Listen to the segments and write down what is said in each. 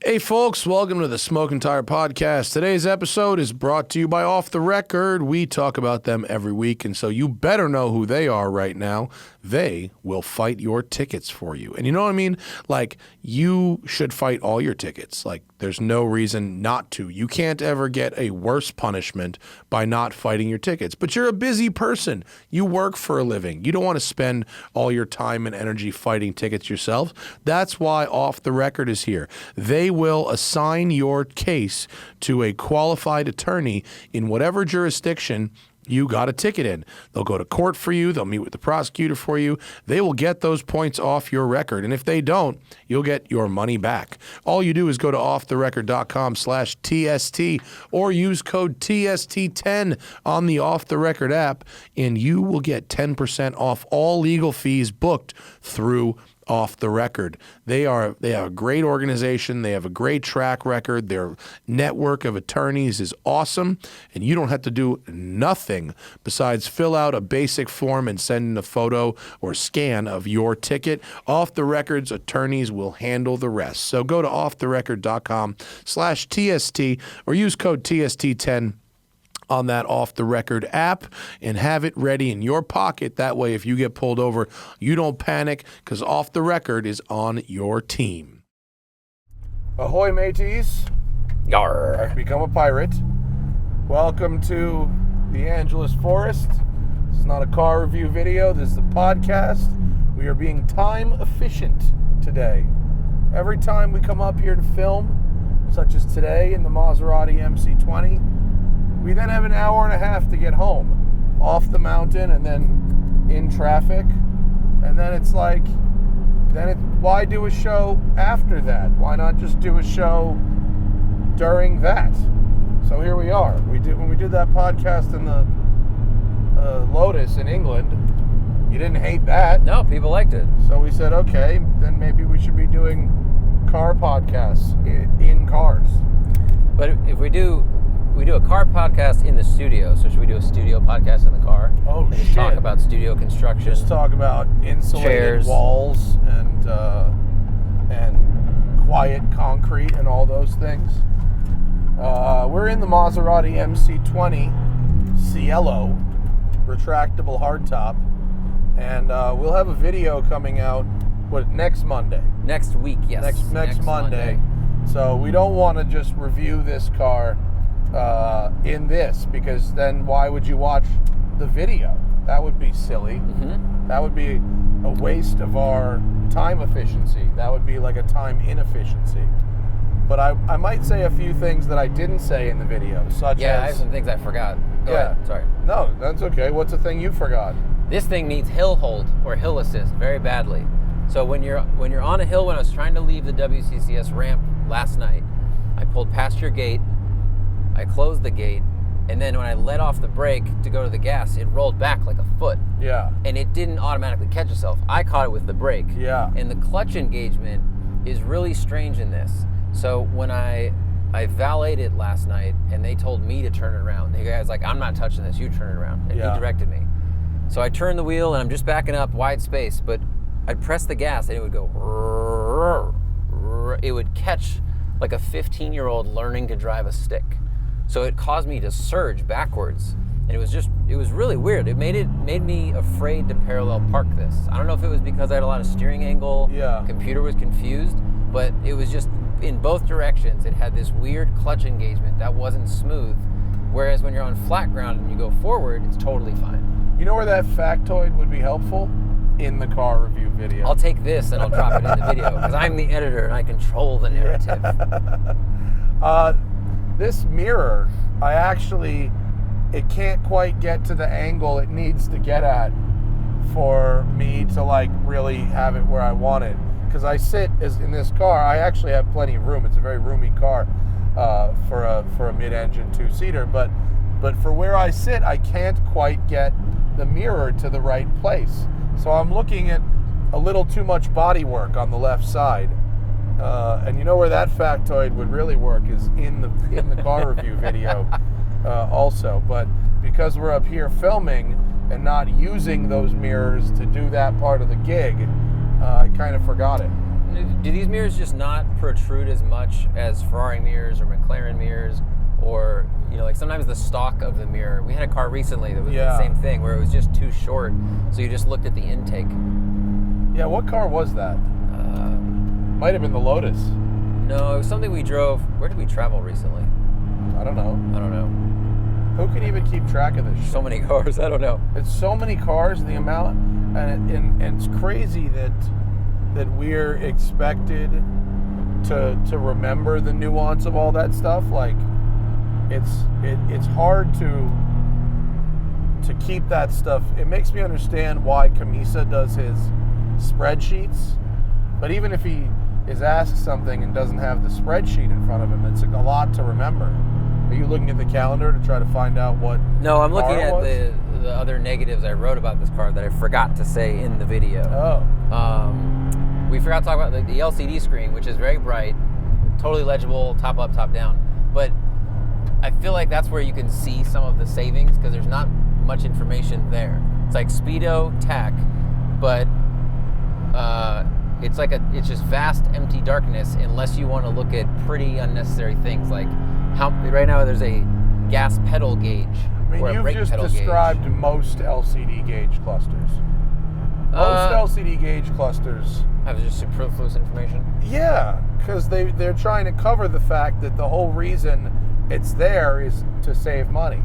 Hey folks, welcome to the Smoking Tire Podcast. Today's episode is brought to you by Off the Record. We talk about them every week, and so you better know who they are right now. They will fight your tickets for you. And you know what I mean? Like, you should fight all your tickets. Like, there's no reason not to. You can't ever get a worse punishment by not fighting your tickets. But you're a busy person. You work for a living. You don't want to spend all your time and energy fighting tickets yourself. That's why Off the Record is here. They will assign your case to a qualified attorney in whatever jurisdiction you got a ticket in. They'll go to court for you. They'll meet with the prosecutor for you. They will get those points off your record. And if they don't, you'll get your money back. All you do is go to offtherecord.com/TST or use code TST10 on the Off the Record app, and you will get 10% off all legal fees booked through Off the Record. They have a great organization. They have a great track record. Their network of attorneys is awesome, and you don't have to do nothing besides fill out a basic form and send in a photo or scan of your ticket. Off the Record's attorneys will handle the rest. So go to offtherecord.com/TST or use code TST10 on that Off the Record app and have it ready in your pocket. That way, if you get pulled over, you don't panic because Off the Record is on your team. Ahoy, mateys. Yarr. I've become a pirate. Welcome to the Angeles Forest. This is not a car review video. This is a podcast. We are being time efficient today. Every time we come up here to film, such as today in the Maserati MC20, we then have an hour and a half to get home, off the mountain and then in traffic. And then it's like, why do a show after that? Why not just do a show during that? So here we are. When we did that podcast in the Lotus in England, you didn't hate that. No, people liked it. So we said, okay, then maybe we should be doing car podcasts in cars. But if we do a car podcast in the studio, so should we do a studio podcast in the car? Oh, and just talk about studio construction. Just talk about insulated chairs, walls and quiet concrete and all those things. We're in the Maserati MC20 Cielo retractable hardtop, and we'll have a video coming out next Monday. Next week, yes. Next Monday. So we don't want to just review this car in this, because then why would you watch the video? That would be silly. Mm-hmm. That would be a waste of our time efficiency. That would be like a time inefficiency. But I might say a few things that I didn't say in the video, such as... I have some things I forgot. Go ahead. Sorry. No, that's okay. What's the thing you forgot? This thing needs hill hold or hill assist very badly. So when you're on a hill, when I was trying to leave the WCCS ramp last night, I pulled past your gate, I closed the gate, and then when I let off the brake to go to the gas, it rolled back like a foot. Yeah. And it didn't automatically catch itself. I caught it with the brake. Yeah. And the clutch engagement is really strange in this. So when I valeted it last night, and they told me to turn it around. The guy's like, I'm not touching this, you turn it around. And he directed me. So I turned the wheel, and I'm just backing up, wide space, but I'd press the gas, and it would go, it would catch like a 15-year-old learning to drive a stick. So it caused me to surge backwards, and it was really weird. It made me afraid to parallel park this. I don't know if it was because I had a lot of steering angle, computer was confused, but it was just in both directions. It had this weird clutch engagement that wasn't smooth, whereas when you're on flat ground and you go forward, it's totally fine. You know where that factoid would be helpful? In the car review video. I'll take this and I'll drop it in the video, because I'm the editor and I control the narrative. This mirror, it can't quite get to the angle it needs to get at for me to like really have it where I want it. Because I sit in this car, I actually have plenty of room. It's a very roomy car for a mid-engine two-seater, but for where I sit, I can't quite get the mirror to the right place. So I'm looking at a little too much body work on the left side. And you know where that factoid would really work is in the car review video also. But because we're up here filming and not using those mirrors to do that part of the gig, I kind of forgot it. do these mirrors just not protrude as much as Ferrari mirrors or McLaren mirrors? Or, like sometimes the stock of the mirror. We had a car recently that was the same thing, where it was just too short, so you just looked at the intake. Yeah, what car was that? Might have been the Lotus. No, it was something we drove. Where did we travel recently? I don't know. Who can even keep track of this shit? So many cars, I don't know. It's so many cars, the amount, and it's crazy that we're expected to remember the nuance of all that stuff. Like, it's hard to keep that stuff. It makes me understand why Camisa does his spreadsheets, but even if he is asked something and doesn't have the spreadsheet in front of him, it's a lot to remember. Are you looking at the calendar to try to find out what? No, I'm looking at the other negatives I wrote about this car that I forgot to say in the video. We forgot to talk about the LCD screen, which is very bright, totally legible, top up, top down. But I feel like that's where you can see some of the savings, because there's not much information there. It's like speedo, tach, but it's just vast empty darkness unless you want to look at pretty unnecessary things like how right now there's a gas pedal gauge. I mean, you've just described most LCD gauge clusters. Most LCD gauge clusters have just superfluous information. Yeah, because they're trying to cover the fact that the whole reason it's there is to save money.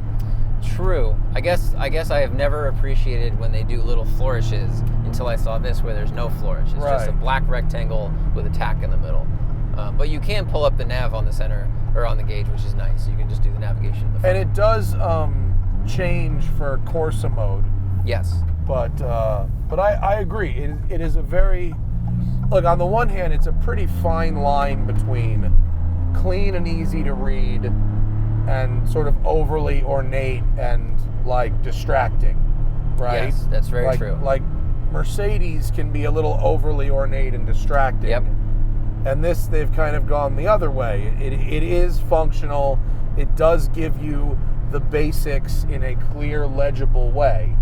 True. I guess I have never appreciated when they do little flourishes until I saw this, where there's no flourish. It's just a black rectangle with a tack in the middle. But you can pull up the nav on the center or on the gauge, which is nice. You can just do the navigation in the front. And it does change for Corsa mode. Yes. But I agree. It is a very, look, on the one hand, it's a pretty fine line between clean and easy to read and sort of overly ornate and like distracting, right? Yes, that's very true. Like Mercedes can be a little overly ornate and distracting. Yep. And this, they've kind of gone the other way. It is functional. It does give you the basics in a clear, legible way.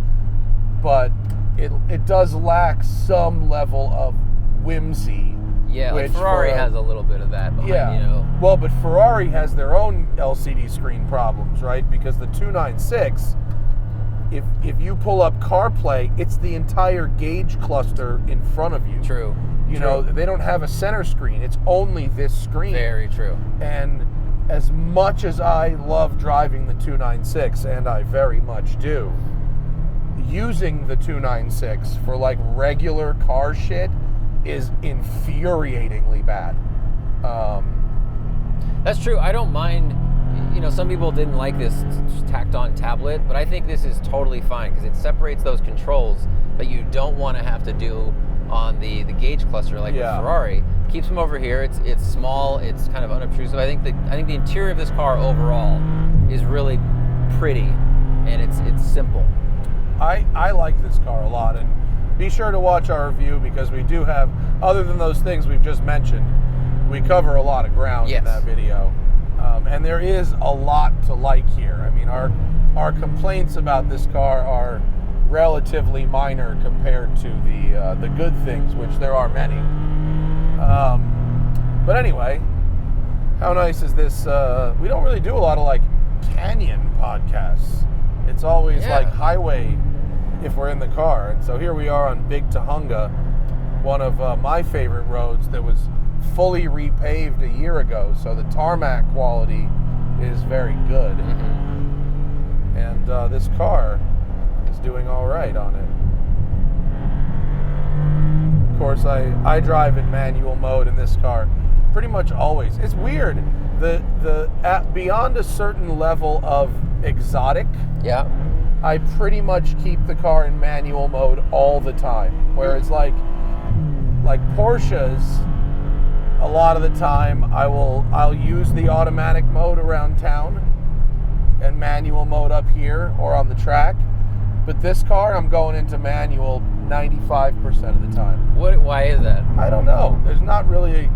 But it does lack some level of whimsy. Yeah, like Ferrari has a little bit of that behind, Well, but Ferrari has their own LCD screen problems, right? Because the 296, if you pull up CarPlay, it's the entire gauge cluster in front of you. True. You know, they don't have a center screen. It's only this screen. Very true. And as much as I love driving the 296, and I very much do, using the 296 for like regular car shit is infuriatingly bad. That's true. I don't mind. Some people didn't like this tacked on tablet, but I think this is totally fine because it separates those controls that you don't want to have to do on the gauge cluster like with Ferrari. Keeps them over here. It's small. It's kind of unobtrusive. I think the interior of this car overall is really pretty, and it's simple. I like this car a lot, and be sure to watch our review because we do have, other than those things we've just mentioned, we cover a lot of ground in that video. And there is a lot to like here. I mean, our complaints about this car are relatively minor compared to the good things, which there are many. But anyway, how nice is this? We don't really do a lot of like canyon podcasts. It's always like highway if we're in the car. And so here we are on Big Tahunga, one of my favorite roads that was fully repaved a year ago. So the tarmac quality is very good. Mm-hmm. And this car is doing all right on it. Of course, I drive in manual mode in this car pretty much always. It's weird. Beyond a certain level of exotic, I pretty much keep the car in manual mode all the time. Whereas like Porsches, a lot of the time I'll use the automatic mode around town and manual mode up here or on the track. But this car, I'm going into manual 95% of the time. Why is that? I don't know. There's not really.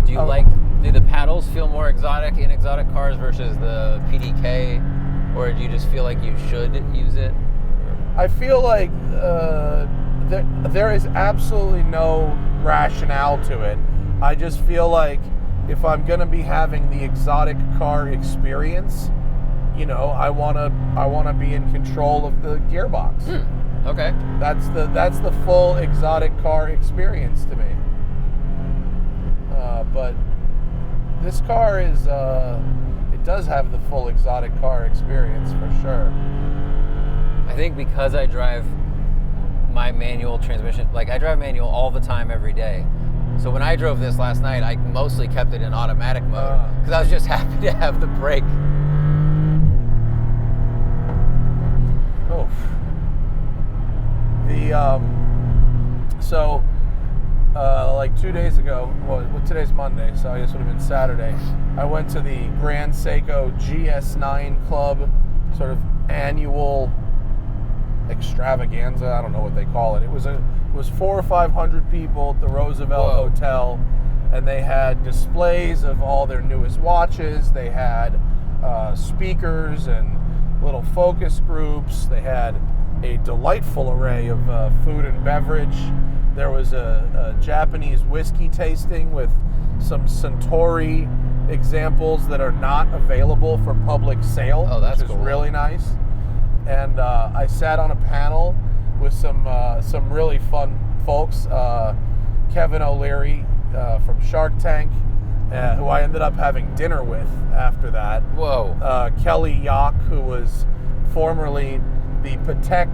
Do the paddles feel more exotic in exotic cars versus the PDK, or do you just feel like you should use it? I feel like there is absolutely no rationale to it. I just feel like if I'm going to be having the exotic car experience, I want to be in control of the gearbox. Okay. That's the full exotic car experience to me. But this car is it does have the full exotic car experience for sure. I think because I drive my manual transmission, like I drive manual all the time every day. So when I drove this last night, I mostly kept it in automatic mode because I was just happy to have the brake. Oof. Like 2 days ago, well, today's Monday, so I guess it would have been Saturday, I went to the Grand Seiko GS9 Club sort of annual extravaganza. I don't know what they call it. It was 400 or 500 people at the Roosevelt Hotel, and they had displays of all their newest watches. They had speakers and little focus groups. They had a delightful array of food and beverage. There was a Japanese whiskey tasting with some Suntory examples that are not available for public sale. Oh, that's which is cool. really nice. And I sat on a panel with some really fun folks. Kevin O'Leary from Shark Tank, who I ended up having dinner with after that. Whoa. Kelly Yock, who was formerly the Patek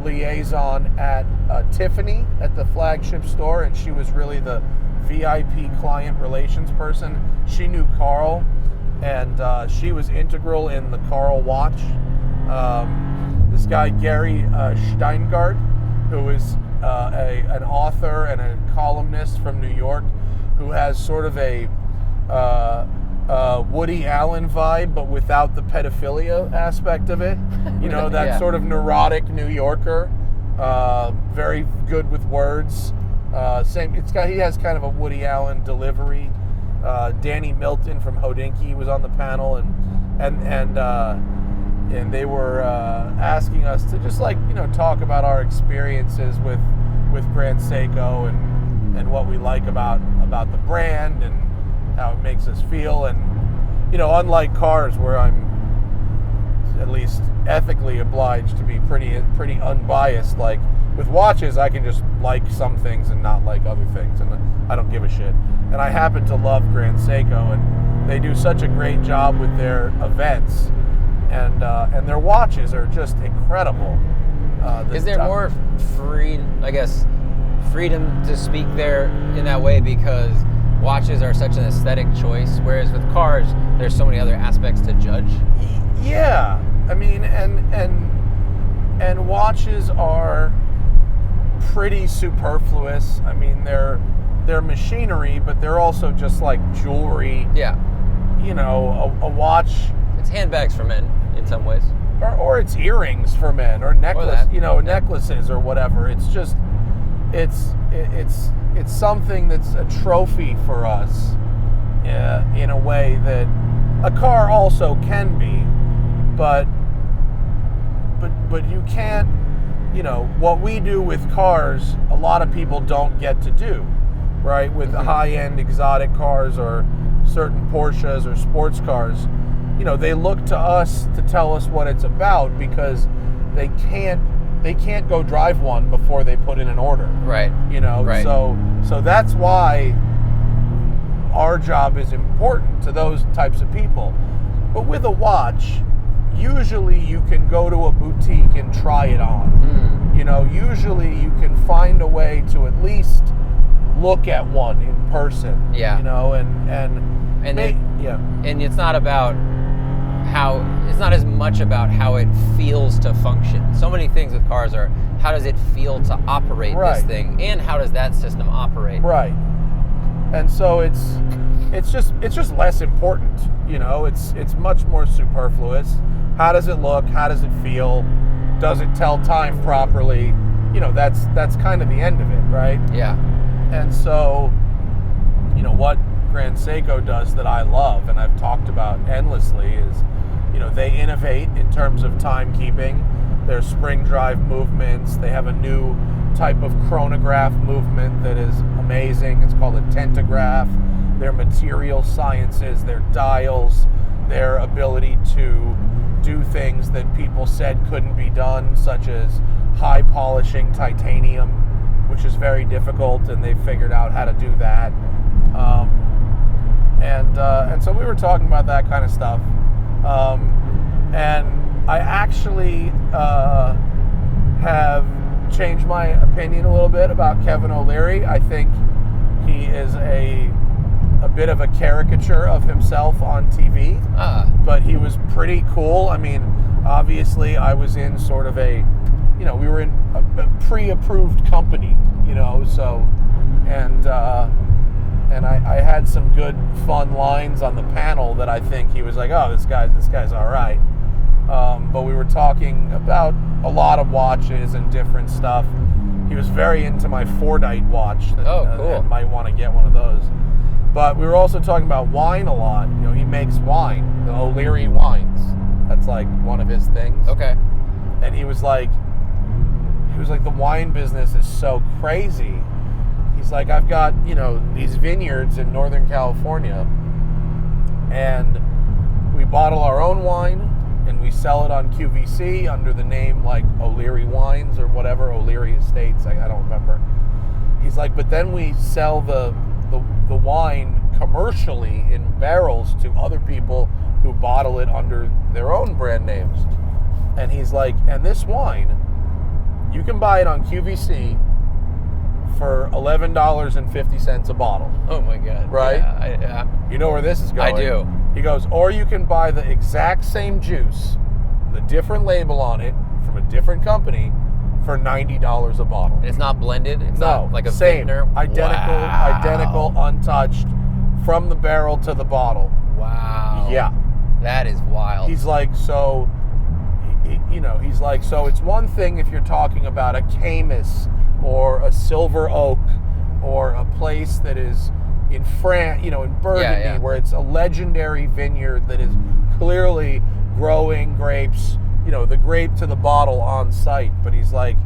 liaison at Tiffany at the flagship store, and she was really the VIP client relations person. She knew Carl, and she was integral in the Carl watch. This guy Gary Steingart, who is an author and a columnist from New York, who has sort of a Woody Allen vibe, but without the pedophilia aspect of it. That sort of neurotic New Yorker, very good with words. He has kind of a Woody Allen delivery. Danny Milton from Hodinkee was on the panel, and they were asking us to just talk about our experiences with Grand Seiko and what we like about the brand and how it makes us feel. And unlike cars, where I'm at least ethically obliged to be pretty unbiased, like with watches I can just like some things and not like other things, and I don't give a shit. And I happen to love Grand Seiko, and they do such a great job with their events. And their watches are just incredible. Is there more freedom to speak there in that way because watches are such an aesthetic choice, whereas with cars, there's so many other aspects to judge? Yeah, I mean, and watches are pretty superfluous. I mean, they're machinery, but they're also just like jewelry. Yeah. A watch. It's handbags for men in some ways. Or it's earrings for men, or necklaces or whatever. It's just, it's something that's a trophy for us in a way that a car also can be, but you can't, what we do with cars, a lot of people don't get to do, right? With the high-end exotic cars or certain Porsches or sports cars. They look to us to tell us what it's about because they can't go drive one before they put in an order. Right. Right. So that's why our job is important to those types of people. But with a watch, usually you can go to a boutique and try it on. Usually you can find a way to at least look at one in person. Yeah. And it's not about it's not as much about how it feels to function. So many things with cars are, how does it feel to operate this thing, and how does that system operate? Right. And so it's just less important. It's much more superfluous. How does it look? How does it feel? Does it tell time properly? That's kind of the end of it, right? Yeah. And so, what Grand Seiko does that I love, and I've talked about endlessly, is they innovate in terms of timekeeping. Their spring drive movements. They have a new type of chronograph movement that is amazing. It's called a tentograph. Their material sciences, their dials, their ability to do things that people said couldn't be done, such as high polishing titanium, which is very difficult, and they figured out how to do that. And so we were talking about that kind of stuff. And I actually have changed my opinion a little bit about Kevin O'Leary. I think he is a bit of a caricature of himself on TV, but he was pretty cool. I mean, obviously I was in sort of we were in a pre-approved company, so, and I had some good fun lines on the panel that I think he was like, oh, this guy's all right. But we were talking about a lot of watches and different stuff. He was very into my Fordite watch. Cool. And might want to get one of those. But we were also talking about wine a lot. He makes wine, the O'Leary wines. That's like one of his things. Okay. And he was like, the wine business is so crazy. He's like, I've got, these vineyards in Northern California, and we bottle our own wine, and we sell it on QVC under the name like O'Leary Wines or whatever, O'Leary Estates, I don't remember. He's like, but then we sell the wine commercially in barrels to other people who bottle it under their own brand names. And he's like, and this wine, you can buy it on QVC for $11.50 a bottle. Oh my God. Right? Yeah. You know where this is going. I do. He goes, or you can buy the exact same juice, the different label on it from a different company for $90 a bottle. And it's not blended? It's not like a same, vintner? identical, untouched, from the barrel to the bottle. Wow. Yeah. That is wild. He's like, so it's one thing if you're talking about a Camus or a Silver Oak or a place that is in France, in Burgundy, where it's a legendary vineyard that is clearly growing grapes, the grape to the bottle on site. But he's like,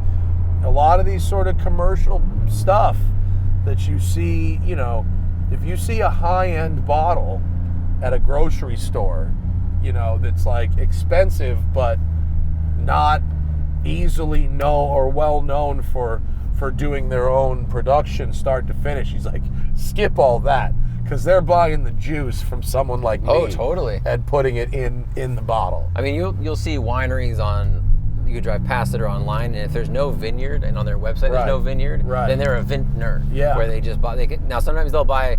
a lot of these sort of commercial stuff that you see, if you see a high-end bottle at a grocery store, that's like expensive but not easily well known for doing their own production start to finish. He's like, skip all that, because they're buying the juice from someone like me. Oh, totally. And putting it in the bottle. I mean, you'll see wineries you could drive past it or online, and if there's no vineyard, and on their website there's no vineyard, then they're a vintner. Yeah. Where they just buy. Now sometimes they'll buy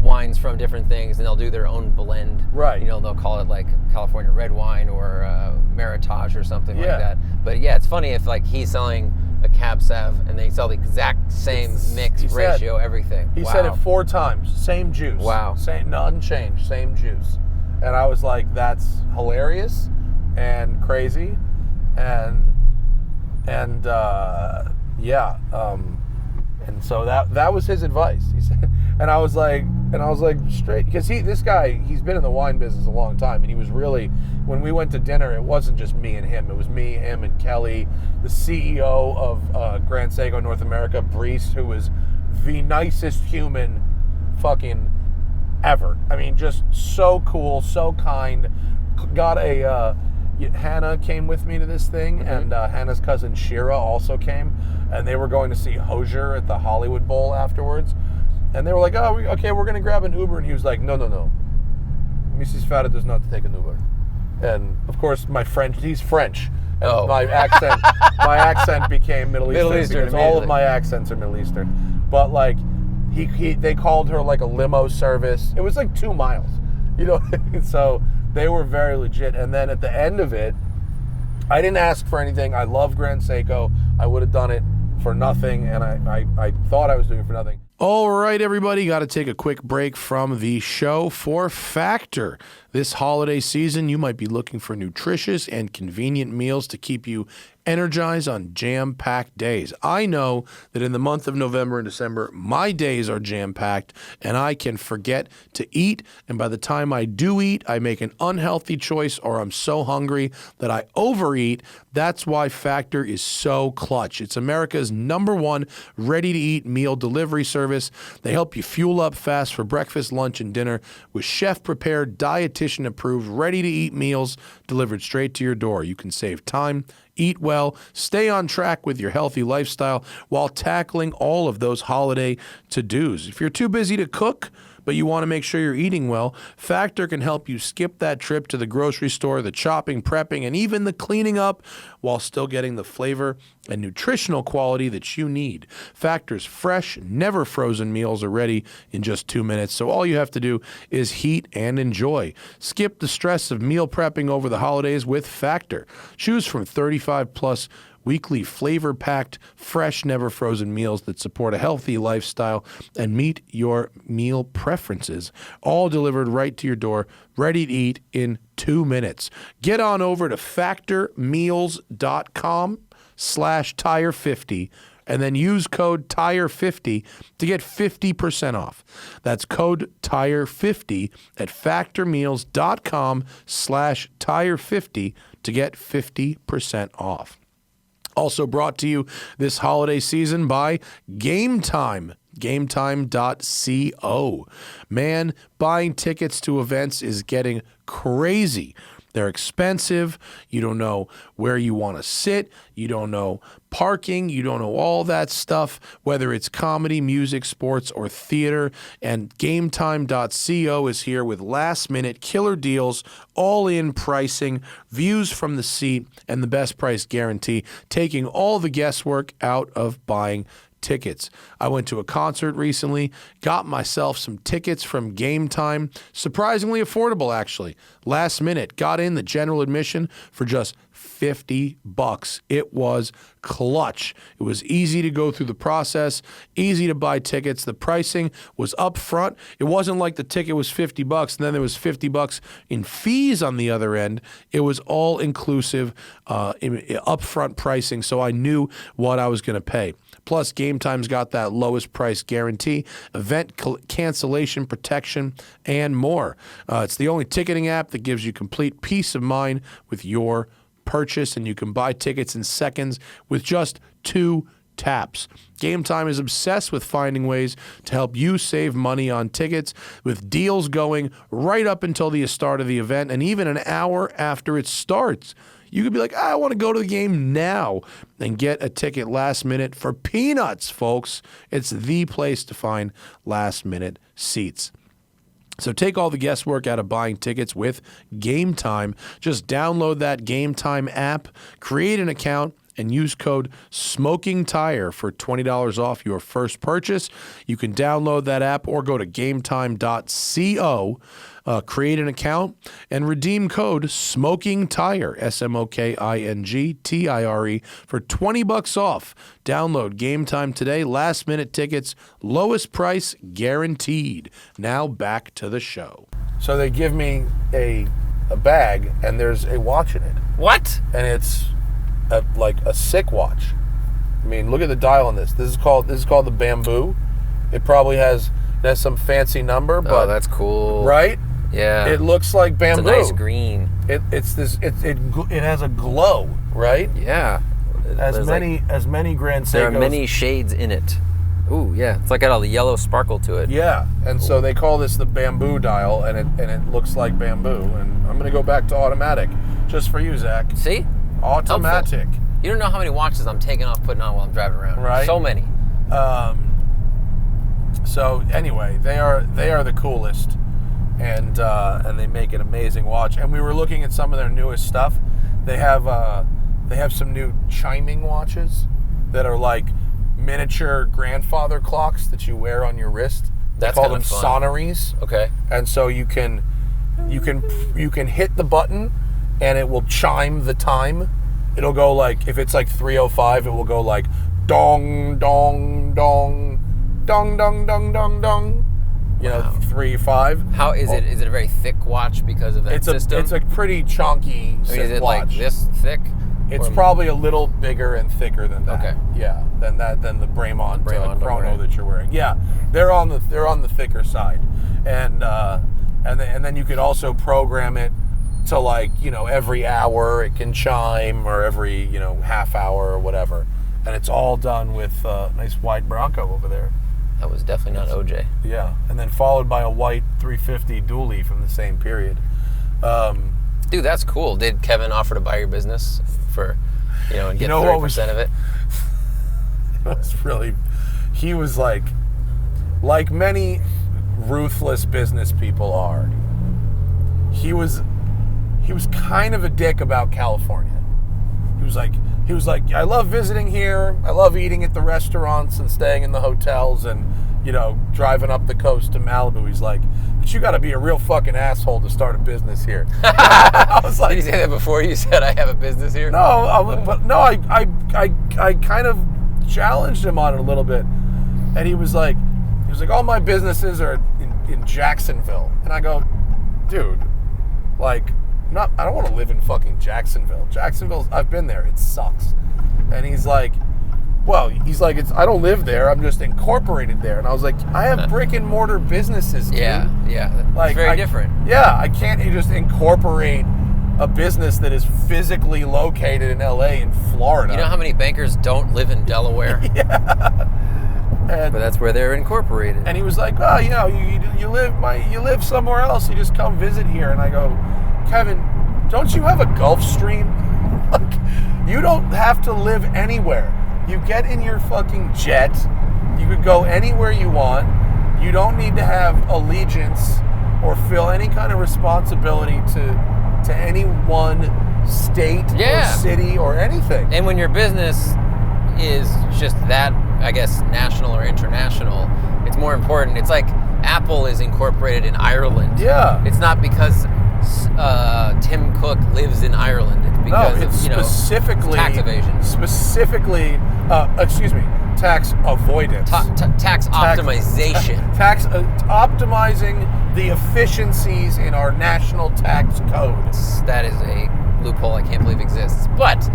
wines from different things, and they'll do their own blend. Right. They'll call it like California red wine or Meritage or something like that. But yeah, it's funny if like he's selling a Cab Sav and they sell the exact same mix, ratio, everything. He said it 4 times. Same juice. Wow. Same, unchanged. Same juice. And I was like, that's hilarious and crazy, and so that was his advice. He said, and I was like straight, because this guy, he's been in the wine business a long time, and he was really, when we went to dinner, it wasn't just me and him. It was me, him, and Kelly, the CEO of Grand Seiko North America, Brees, who was the nicest human fucking ever. I mean, just so cool, so kind. Got Hannah came with me to this thing, and Hannah's cousin Shira also came, and they were going to see Hosier at the Hollywood Bowl afterwards. And they were like, oh, okay, we're going to grab an Uber. And he was like, no. Mrs. Fada does not take an Uber. And, of course, he's French. And my accent became Middle Eastern because all of my accents are Middle Eastern. But, like, they called her, like, a limo service. It was, like, 2 miles. So they were very legit. And then at the end of it, I didn't ask for anything. I love Grand Seiko. I would have done it for nothing, and I thought I was doing it for nothing. All right, everybody, got to take a quick break from the show for Factor. This holiday season, you might be looking for nutritious and convenient meals to keep you energize on jam-packed days. I know that in the month of November and December, my days are jam-packed, and I can forget to eat, and by the time I do eat, I make an unhealthy choice, or I'm so hungry that I overeat. That's why Factor is so clutch. It's America's #1 ready-to-eat meal delivery service. They help you fuel up fast for breakfast, lunch, and dinner with chef-prepared, dietitian-approved, ready-to-eat meals delivered straight to your door. You can save time, eat well, stay on track with your healthy lifestyle while tackling all of those holiday to-dos. If you're too busy to cook, but you want to make sure you're eating well, Factor can help you skip that trip to the grocery store, the chopping, prepping, and even the cleaning up while still getting the flavor and nutritional quality that you need. Factor's fresh, never frozen meals are ready in just 2 minutes, so all you have to do is heat and enjoy. Skip the stress of meal prepping over the holidays with Factor. Choose from 35 plus weekly flavor-packed, fresh, never frozen meals that support a healthy lifestyle and meet your meal preferences, all delivered right to your door, ready to eat in 2 minutes. Get on over to factormeals.com/tire50 and then use code TIRE50 to get 50% off. That's code TIRE50 at factormeals.com/tire50 to get 50% off. Also brought to you this holiday season by Game Time. GameTime.co. Man, buying tickets to events is getting crazy. They're expensive. You don't know where you want to sit. You don't know parking. You don't know all that stuff, whether it's comedy, music, sports, or theater. And GameTime.co is here with last-minute killer deals, all-in pricing, views from the seat, and the best price guarantee, taking all the guesswork out of buying tickets. I went to a concert recently, got myself some tickets from Game Time. Surprisingly affordable, actually. Last minute, got in the general admission for just $50. It was clutch. It was easy to go through the process, easy to buy tickets. The pricing was up front. It wasn't like the ticket was $50 and then there was $50 in fees on the other end. It was all inclusive upfront pricing, so I knew what I was going to pay. Plus, Game Time's got that lowest price guarantee, event cancellation protection, and more. It's the only ticketing app that gives you complete peace of mind with your purchase, and you can buy tickets in seconds with just 2 taps. Game Time is obsessed with finding ways to help you save money on tickets, with deals going right up until the start of the event and even an hour after it starts. You could be like, I want to go to the game now and get a ticket last minute for peanuts, folks. It's the place to find last minute seats. So take all the guesswork out of buying tickets with Game Time. Just download that Game Time app, create an account, and use code SMOKINGTIRE for $20 off your first purchase. You can download that app or go to GameTime.co, create an account, and redeem code SMOKINGTIRE, SMOKINGTIRE, for $20 off. Download Game Time today. Last minute tickets, lowest price guaranteed. Now back to the show. So they give me a bag, and there's a watch in it. What? And it's like a sick watch. I mean, look at the dial on this. This is called the Bamboo. It probably has some fancy number, but that's cool. Right? Yeah. It looks like bamboo. It's a nice green. It has a glow, right? Yeah. As many Grand Seikos. There are many shades in it. Ooh, yeah. It's like got all the yellow sparkle to it. Yeah. And so they call this the Bamboo dial, and it looks like bamboo. And I'm gonna go back to automatic, just for you, Zach. See? Automatic. Helpful. You don't know how many watches I'm taking off, putting on while I'm driving around. Right. So many. So anyway, they are the coolest, and they make an amazing watch. And we were looking at some of their newest stuff. They have some new chiming watches that are like miniature grandfather clocks that you wear on your wrist. They call them sonories. Okay. And so you can hit the button, and it will chime the time. It'll go like, if it's like 3:05, it will go like dong, dong, dong, dong, dong, dong, dong, dong. You know, 3:05. How is it? Is it a very thick watch because of that system? It's a pretty chunky is it watch. like this thick? It's probably a little bigger and thicker than that. Okay. Yeah, than the Bremont Chrono that you're wearing. Yeah, they're on the thicker side, and then you could also program it to, like, you know, every hour it can chime, or every, you know, half hour or whatever, and it's all done with a nice white Bronco over there. That was definitely not OJ. Yeah, and then followed by a white 350 dually from the same period. Dude, that's cool. Did Kevin offer to buy your business for, you know, and get 30% of it? It was really, he was like many ruthless business people are. He was kind of a dick about California. He was like, I love visiting here. I love eating at the restaurants and staying in the hotels and, you know, driving up the coast to Malibu. He's like, but you got to be a real fucking asshole to start a business here. I was like, did you say that before you said I have a business here? No, I kind of challenged him on it a little bit, and he was like, all my businesses are in Jacksonville, and I go, dude, like, I don't want to live in fucking Jacksonville. I've been there. It sucks. And he's like, I don't live there. I'm just incorporated there. And I was like, I have brick and mortar businesses, dude. Yeah. Like, it's very different. Yeah, I can't just incorporate a business that is physically located in LA and Florida. You know how many bankers don't live in Delaware? Yeah. But that's where they're incorporated. And he was like, well, you know, you live somewhere else. You just come visit here. And I go, Kevin, don't you have a Gulf Stream? Like, you don't have to live anywhere. You get in your fucking jet. You could go anywhere you want. You don't need to have allegiance or feel any kind of responsibility to any one state or city or anything. And when your business is just that, I guess, national or international, it's more important. It's like Apple is incorporated in Ireland. Yeah. It's not because Tim Cook lives in Ireland. It's because it's of, specifically tax evasion. Specifically, tax avoidance. Tax optimization. Tax optimizing the efficiencies in our national tax code. That is a loophole I can't believe exists. But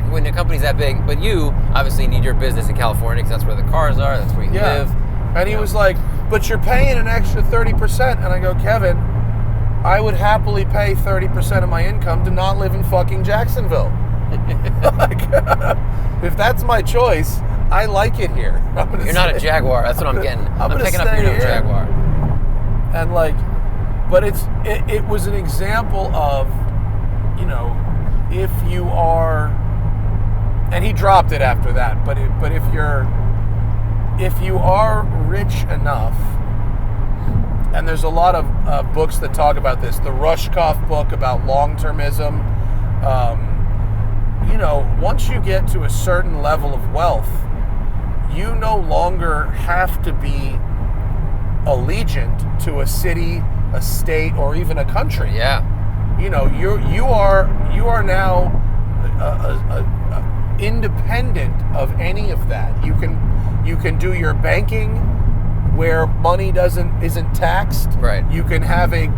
when a company's that big, but you obviously need your business in California because that's where the cars are, that's where you live. And he was like, but you're paying an extra 30%. And I go, Kevin, I would happily pay 30% of my income to not live in fucking Jacksonville. Like, if that's my choice, I like it here. You're not a Jaguar. That's what I'm getting. I'm picking up your new Jaguar. And like, but it was an example of, you know, if you are, and he dropped it after that. But if you are rich enough. And there's a lot of books that talk about this. The Rushkoff book about long-termism. You know, once you get to a certain level of wealth, you no longer have to be allegiant to a city, a state, or even a country. Yeah. You know, you are now independent of any of that. You can do your banking where money isn't taxed. Right. You can have a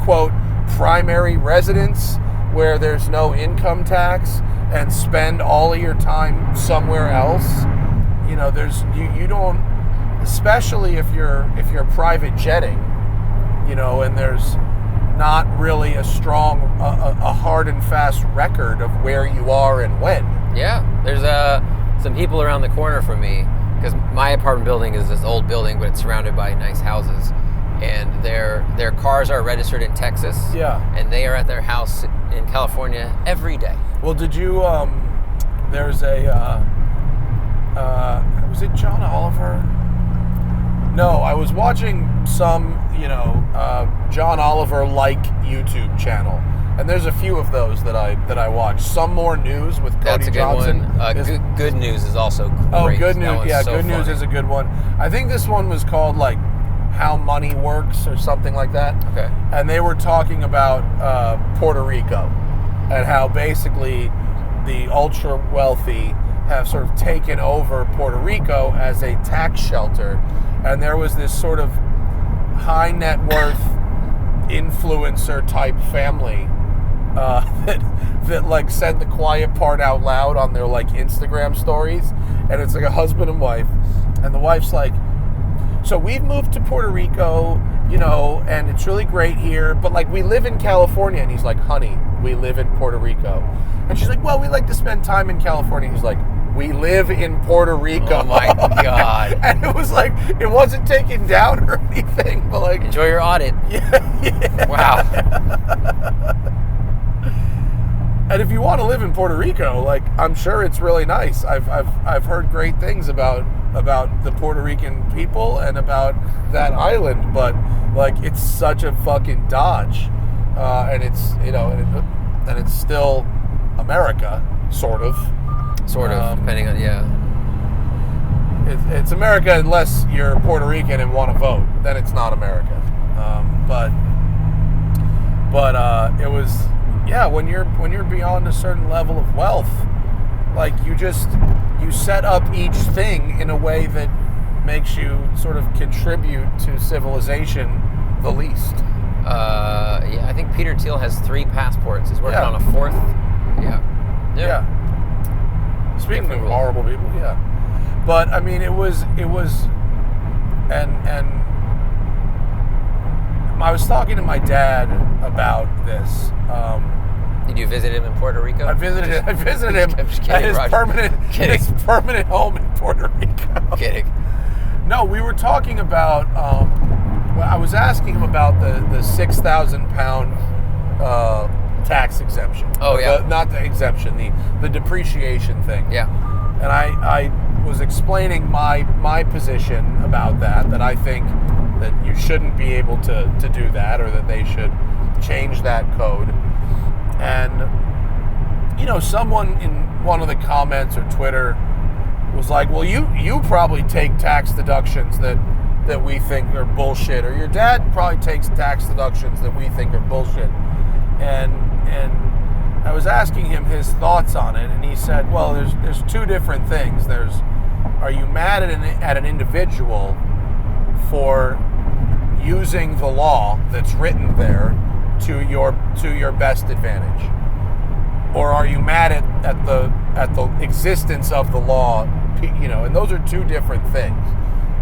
quote primary residence where there's no income tax and spend all of your time somewhere else. You know, you don't, especially if you're private jetting, you know, and there's not really a strong a hard and fast record of where you are and when. Yeah. There's some people around the corner from me. Because my apartment building is this old building, but it's surrounded by nice houses, and their cars are registered in Texas. Yeah. And they are at their house in California every day. Well, did you? There's a. Was it John Oliver? No, I was watching some, John Oliver-like YouTube channel. And there's a few of those that I watch. Some More News with Cody That's a good Johnson. One. Good News is also great. Oh, Good News. Yeah, so Good News is a good one. I think this one was called like How Money Works or something like that. Okay. And they were talking about Puerto Rico and how basically the ultra wealthy have sort of taken over Puerto Rico as a tax shelter. And there was this sort of high net worth influencer type family that like said the quiet part out loud on their like Instagram stories, and it's like a husband and wife, and the wife's like, so we've moved to Puerto Rico, you know, and it's really great here, but like we live in California. And he's like, honey, we live in Puerto Rico. And she's like, well, we like to spend time in California. He's like, we live in Puerto Rico. Oh my God. And it was like, it wasn't taken down or anything, but like, Enjoy your audit. yeah. Wow. And if you want to live in Puerto Rico, like, I'm sure it's really nice. I've heard great things about the Puerto Rican people and about that island, but like, it's such a fucking dodge, and it's, you know, and it's still America, sort of, Depending on, yeah. It's America unless you're Puerto Rican and want to vote. Then it's not America. But it was, yeah. When you're beyond a certain level of wealth, like you set up each thing in a way that makes you sort of contribute to civilization the least. Yeah, I think Peter Thiel has 3 passports. He's working on a 4th. Yeah. Speaking of horrible people, yeah. But I mean, it was, and I was talking to my dad about this. Did you visit him in Puerto Rico? I visited him I'm just kidding, at his permanent home in Puerto Rico. Kidding. No, we were talking about. I was asking him about the 6,000 pound tax exemption. Oh yeah. Not the exemption, the depreciation thing. Yeah. And I was explaining my position about that. That I think that you shouldn't be able to do that, or that they should change that code. And, you know, someone in one of the comments or Twitter was like, well, you probably take tax deductions that we think are bullshit, or your dad probably takes tax deductions that we think are bullshit. And I was asking him his thoughts on it, and he said, well, there's 2 different things. Are you mad at an individual for using the law that's written there to your best advantage, or are you mad at the existence of the law? You know, and those are 2 different things.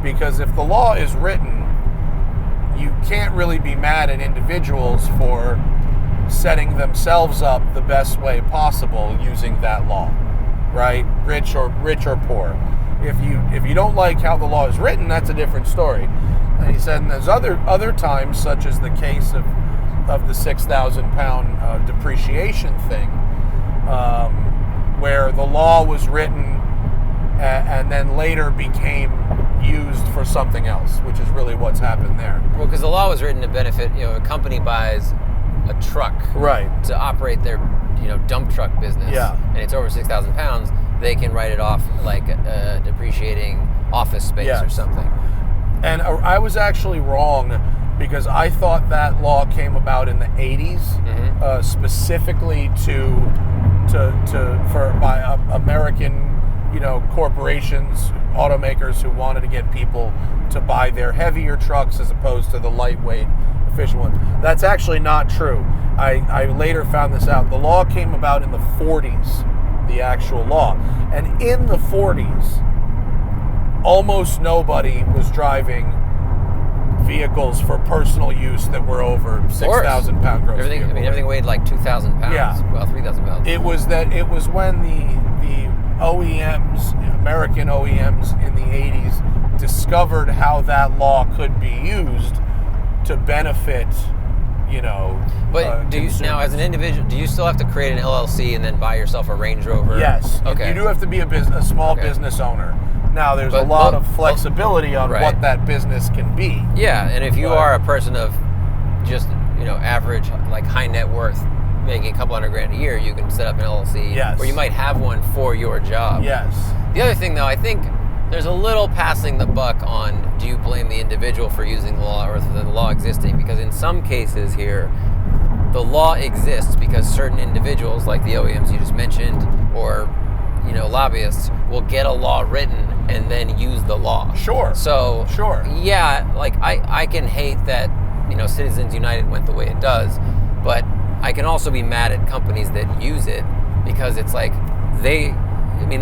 Because if the law is written, you can't really be mad at individuals for setting themselves up the best way possible using that law, right? Rich or poor. If you don't like how the law is written, that's a different story. And he said, and there's other times, such as the case of the 6,000 pound depreciation thing, where the law was written and then later became used for something else, which is really what's happened there. Well, because the law was written to benefit, you know, a company buys a truck, right, to operate their, you know, dump truck business, and it's over 6,000 pounds, they can write it off like depreciating office space or something. And I was actually wrong, because I thought that law came about in the 80s, specifically by American, you know, corporations, automakers who wanted to get people to buy their heavier trucks as opposed to the lightweight, efficient ones. That's actually not true. I later found this out. The law came about in the 40s, the actual law. And in the 40s, almost nobody was driving vehicles for personal use that were over 6,000 pound gross. Everything weighed like 2,000 pounds. Yeah. Well, 3,000 pounds. It was when the OEMs, American OEMs in the 80s, discovered how that law could be used to benefit, you know. But do you now, as an individual, do you still have to create an LLC and then buy yourself a Range Rover? Yes. Okay. You do have to be a small business owner. Now, there's a lot of flexibility on what that business can be. Yeah, and if you are a person of just, you know, average, like high net worth, making a couple $100,000 a year, you can set up an LLC. Yes. Or you might have one for your job. Yes. The other thing, though, I think there's a little passing the buck on, do you blame the individual for using the law or the law existing? Because in some cases here, the law exists because certain individuals, like the OEMs you just mentioned, or, you know, lobbyists, will get a law written and then use the law. Sure. So, yeah, like I can hate that, you know, Citizens United went the way it does, but I can also be mad at companies that use it because it's like they're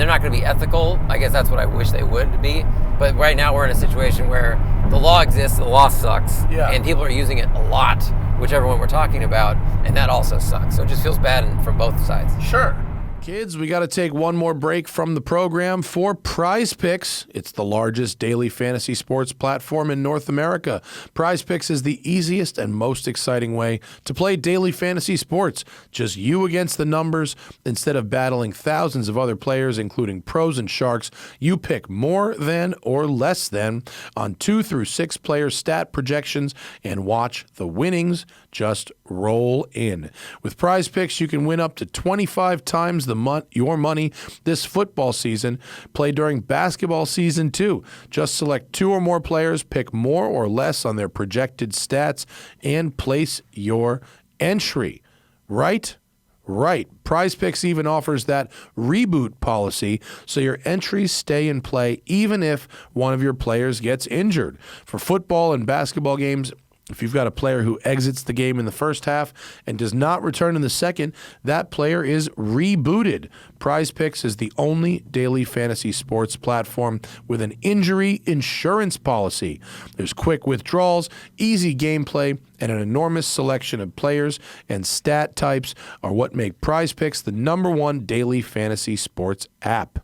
not going to be ethical. I guess that's what I wish they would be. But right now we're in a situation where the law exists, the law sucks, and people are using it a lot, whichever one we're talking about, and that also sucks. So it just feels bad from both sides. Sure. Kids, we got to take one more break from the program for Prize Picks. It's the largest daily fantasy sports platform in North America. Prize Picks is the easiest and most exciting way to play daily fantasy sports. Just you against the numbers. Instead of battling thousands of other players, including pros and sharks, you pick more than or less than on 2 through 6 player stat projections and watch the winnings just roll in. With Prize Picks, you can win up to 25 times your money this football season. Play during basketball season too. Just select 2 or more players, pick more or less on their projected stats, and place your entry. Right? Right. Prize Picks even offers that reboot policy so your entries stay in play even if one of your players gets injured. For football and basketball games, if you've got a player who exits the game in the first half and does not return in the second, that player is rebooted. Prize Picks is the only daily fantasy sports platform with an injury insurance policy. There's quick withdrawals, easy gameplay, and an enormous selection of players and stat types are what make Prize Picks the #1 daily fantasy sports app.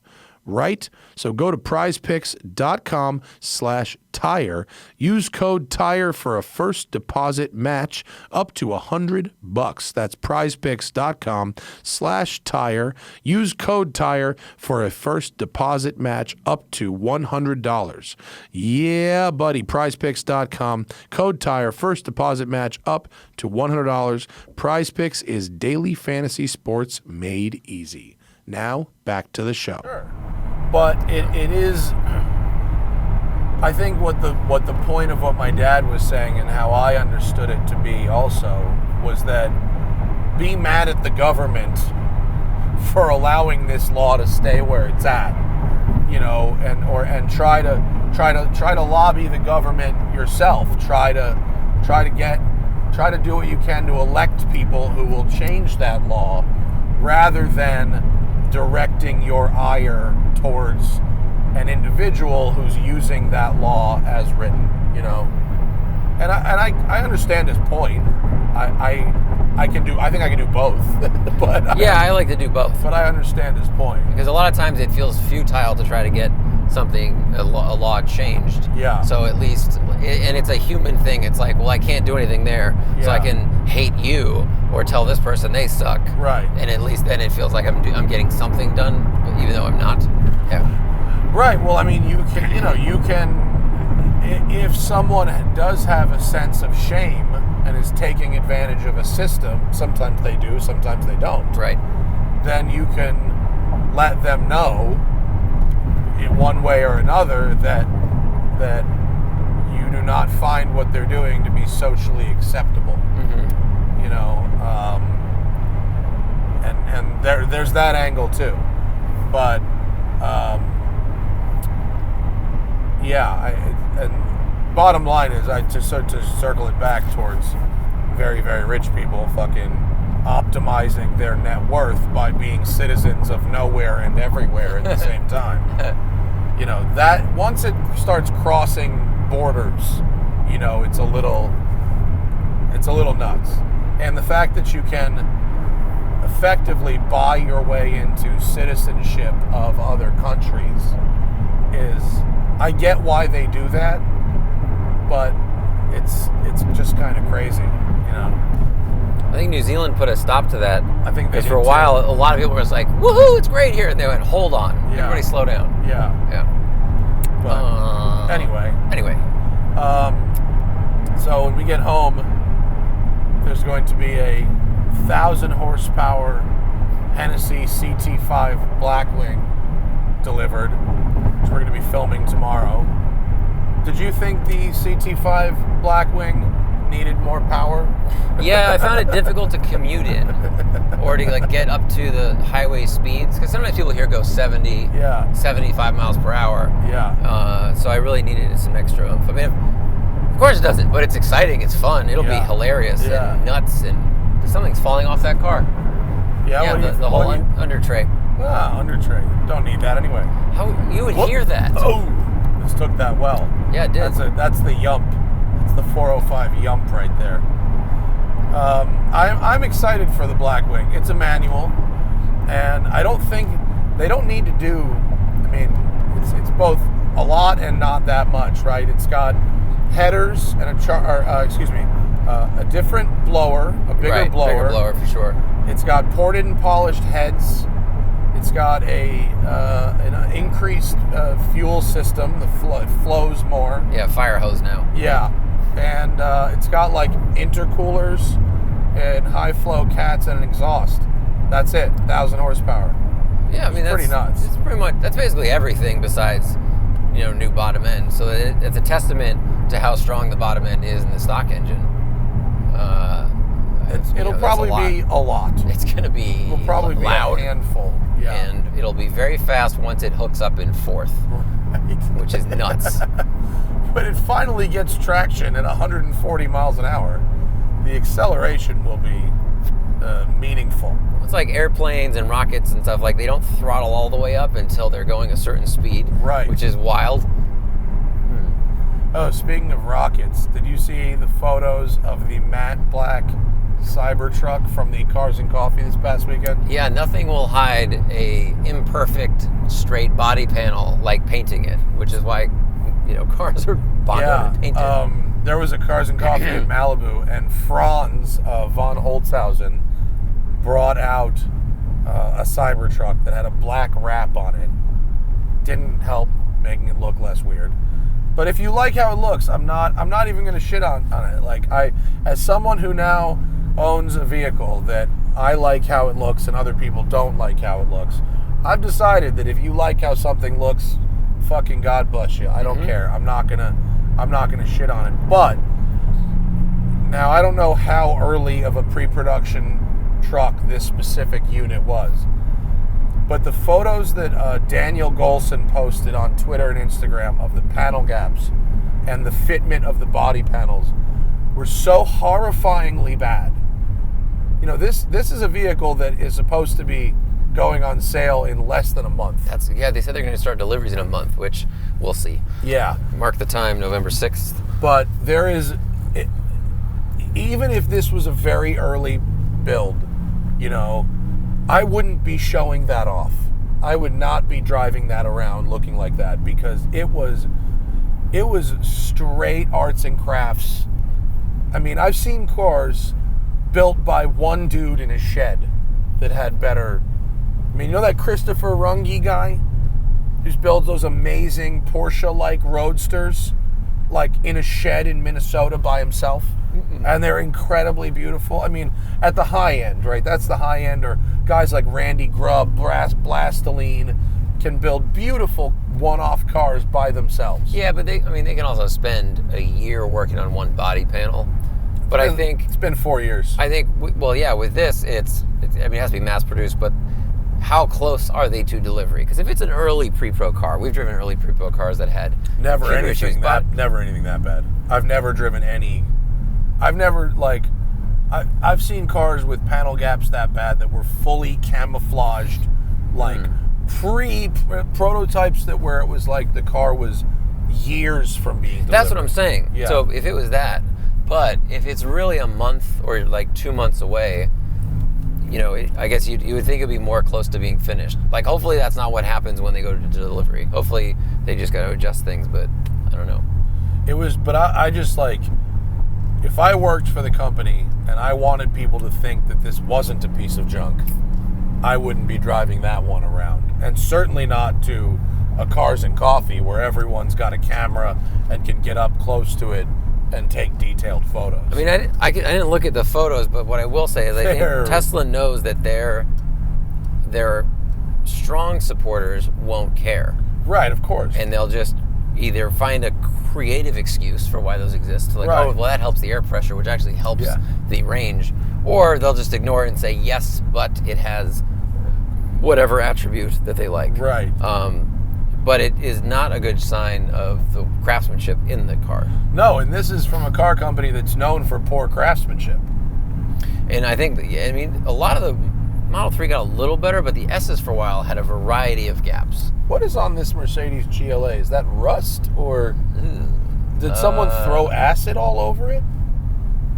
Right? So go to prizepicks.com/tire. Use code TIRE for a first deposit match up to $100. That's prizepicks.com/tire. Use code TIRE for a first deposit match up to $100. Yeah, buddy. Prizepicks.com. Code TIRE. First deposit match up to $100. Prize Picks is daily fantasy sports made easy. Now, back to the show. Sure. But it is, I think what the point of what my dad was saying and how I understood it to be also was that be mad at the government for allowing this law to stay where it's at, you know, and try to lobby the government yourself. Try to do what you can to elect people who will change that law rather than directing your ire towards an individual who's using that law as written, you know. And I understand his point. I think I can do both. But yeah, I like to do both. But I understand his point. Because a lot of times it feels futile to try to get a law changed. Yeah. So at least, and it's a human thing. It's like, well, I can't do anything there, so I can hate you or tell this person they suck. Right. And at least then it feels like I'm getting something done, even though I'm not. Yeah. Right. Well, I mean, you can, if someone does have a sense of shame and is taking advantage of a system, sometimes they do, sometimes they don't. Right. Then you can let them know in one way or another that you do not find what they're doing to be socially acceptable. Mm-hmm. You know, and there's that angle too. But and bottom line is, to circle it back towards very, very rich people fucking optimizing their net worth by being citizens of nowhere and everywhere at the same time. You know, that once it starts crossing borders, you know, it's a little nuts. And the fact that you can effectively buy your way into citizenship of other countries is, I get why they do that, but it's just kind of crazy, you know. I think New Zealand put a stop to that. I think they did for a while, a lot of people were just like, "Woohoo, it's great here," and they went, "Hold on, everybody, slow down." Yeah. But anyway. So when we get home, there's going to be a 1,000 horsepower Hennessy CT5 Blackwing delivered, which we're going to be filming tomorrow. Did you think the CT5 Blackwing needed more power? Yeah, I found it difficult to commute in or to like get up to the highway speeds, because sometimes people here go 70, 75 miles per hour. Yeah. So I really needed some extra oomph. I mean, of course it doesn't, but it's exciting, it's fun, it'll be hilarious and nuts, and Something's falling off that car. Yeah, the whole under tray. Under tray. Don't need that anyway. How you would hear that? Oh, this took that well. Yeah, it did. That's the yump. That's the 405 yump right there. I'm excited for the Blackwing. It's a manual, and I don't think they don't need to do. I mean, it's both a lot and not that much, right? It's got headers and a different blower, a bigger blower. Bigger blower for sure. It's got ported and polished heads. It's got an increased fuel system. It flows more. Yeah, fire hose now. Yeah, and it's got like intercoolers and high flow cats and an exhaust. That's it. 1,000 horsepower. Yeah, I mean pretty nuts. It's pretty much basically everything besides new bottom end. So it's a testament to how strong the bottom end is in the stock engine. It'll probably be a lot. It's going to be It'll probably loud. be a handful. Yeah. And it'll be very fast once it hooks up in fourth, Right. which is nuts. When it finally gets traction at 140 miles an hour, the acceleration will be meaningful. It's like airplanes and rockets and stuff. Like, they don't throttle all the way up until they're going a certain speed. Right. Which is wild. Oh, speaking of rockets, did you see the photos of the matte black Cybertruck from the Cars and Coffee this past weekend? Yeah, nothing will hide a imperfect straight body panel like painting it, which is why cars are bonded and painted. There was a Cars and Coffee in Malibu, and Franz von Holzhausen brought out a Cybertruck that had a black wrap on it. Didn't help making it look less weird. But if you like how it looks, I'm not even going to shit on it. Like, as someone who now owns a vehicle that I like how it looks and other people don't like how it looks, I've decided that if you like how something looks, fucking God bless you. I don't care. I'm not gonna shit on it. But now I don't know how early of a pre-production truck this specific unit was. But the photos that Daniel Golson posted on Twitter and Instagram of the panel gaps and the fitment of the body panels were so horrifyingly bad. This is a vehicle that is supposed to be going on sale in less than a month. They said they're going to start deliveries in a month, which we'll see. Yeah. Mark the time, November 6th. But there is, even if this was a very early build, I wouldn't be showing that off. I would not be driving that around looking like that, because it was straight arts and crafts. I mean, I've seen cars built by one dude in a shed that had better. I mean, that Christopher Runge guy who builds those amazing Porsche-like roadsters, like in a shed in Minnesota by himself? And they're incredibly beautiful. I mean, at the high end, right? That's the high end. Or guys like Randy Grubb, Blasteline can build beautiful one-off cars by themselves. Yeah, but they can also spend a year working on one body panel. But I think it's been 4 years. I think, with this, it has to be mass-produced, but how close are they to delivery? Because if it's an early pre-pro car, we've driven early pre-pro cars that had never anything that bad. I've never driven any. I've seen cars with panel gaps that bad that were fully camouflaged, like prototypes where it was like the car was years from being delivered. That's what I'm saying. Yeah. So if it was that, but if it's really a month or like 2 months away, I guess you would think it'd be more close to being finished. Like, hopefully that's not what happens when they go to delivery. Hopefully they just got to adjust things, but I don't know. I just like, if I worked for the company and I wanted people to think that this wasn't a piece of junk, I wouldn't be driving that one around. And certainly not to a Cars and Coffee where everyone's got a camera and can get up close to it and take detailed photos. I mean, I didn't look at the photos, but what I will say is I think Tesla knows that their strong supporters won't care. Right, of course. And they'll just either find a creative excuse for why those exist, like, right. Oh, well, that helps the air pressure, which actually helps the range, or they'll just ignore it and say, yes, but it has whatever attribute that they like. Right. But it is not a good sign of the craftsmanship in the car. No, and this is from a car company that's known for poor craftsmanship. And I think, I mean, a lot of the Model 3 got a little better, but the S's for a while had a variety of gaps. What is on this Mercedes GLA? Is that rust, or did someone throw acid all over it?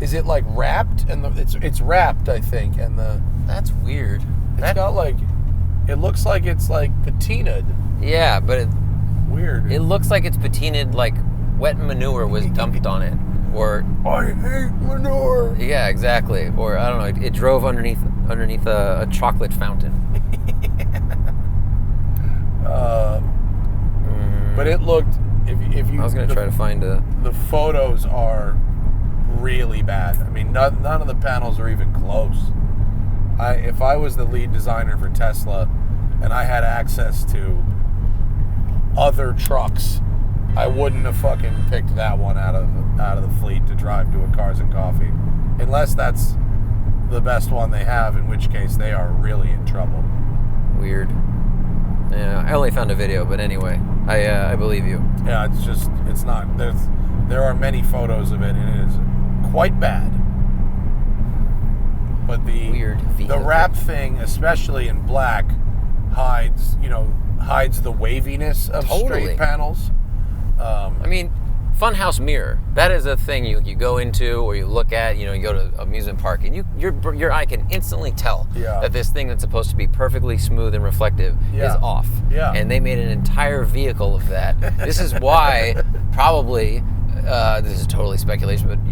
Is it like wrapped? And it's wrapped, I think. And that's weird. It's got like, it looks like it's like patinaed. Yeah, but weird. It looks like it's patinaed, like wet manure was dumped on it, or I hate manure. Yeah, exactly. Or I don't know. It drove underneath a chocolate fountain. But it looked. If you. I was gonna try to find the photos are really bad. I mean, none of the panels are even close. If I was the lead designer for Tesla, and I had access to other trucks, I wouldn't have fucking picked that one out of the fleet to drive to a Cars and Coffee, unless that's the best one they have, in which case they are really in trouble. Weird. Yeah, I only found a video, but anyway, I believe you. Yeah, it's not. There are many photos of it, and it is quite bad. But the wrap thing, especially in black, hides the waviness of straight panels. I mean, funhouse mirror, that is a thing you go into or you look at. You go to an amusement park, and your eye can instantly tell that this thing that's supposed to be perfectly smooth and reflective is off. Yeah. And they made an entire vehicle of that. This is why probably this is totally speculation, but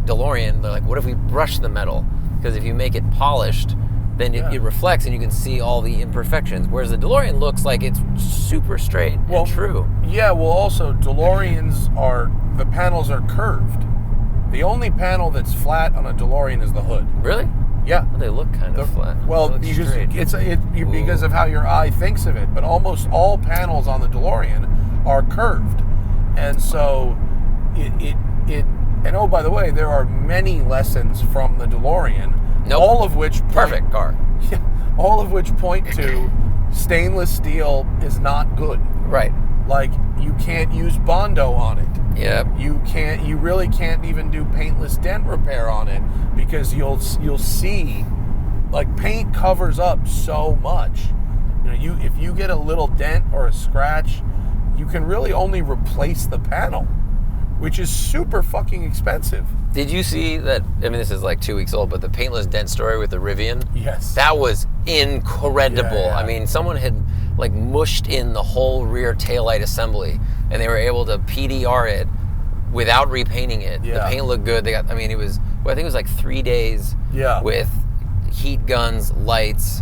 DeLorean, they're like, what if we brush the metal? Because if you make it polished, then it reflects and you can see all the imperfections. Whereas the DeLorean looks like it's super straight and true. Yeah, well, also, DeLoreans the panels are curved. The only panel that's flat on a DeLorean is the hood. Really? Yeah. Well, they look kind of flat. Well, because of how your eye thinks of it. But almost all panels on the DeLorean are curved. And so and oh, by the way, there are many lessons from the DeLorean. Nope. All of which perfect car. All of which point to stainless steel is not good. Right. Like, you can't use Bondo on it. Yep. You really can't even do paintless dent repair on it, because you'll see, like, paint covers up so much. If you get a little dent or a scratch, you can really only replace the panel, which is super fucking expensive. Did you see that? I mean, this is like 2 weeks old, but the paintless dent story with the Rivian? Yes. That was incredible. Yeah. I mean, someone had like mushed in the whole rear taillight assembly, and they were able to PDR it without repainting it. Yeah. The paint looked good. I think it was like 3 days with heat guns, lights,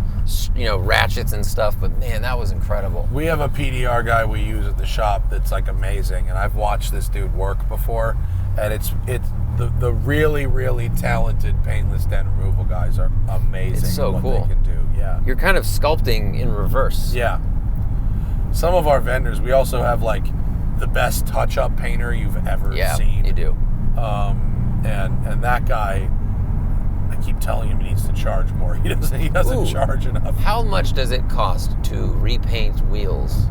ratchets and stuff. But man, that was incredible. We have a PDR guy we use at the shop that's like amazing, and I've watched this dude work before, and it's the really, really talented paintless dent removal guys are amazing. It's so what cool. They can do. Yeah. You're kind of sculpting in reverse. Yeah. Some of our vendors, we also have like the best touch-up painter you've ever seen. Yeah, you do. And that guy, I keep telling him he needs to charge more. He doesn't charge enough. How much does it cost to repaint wheels?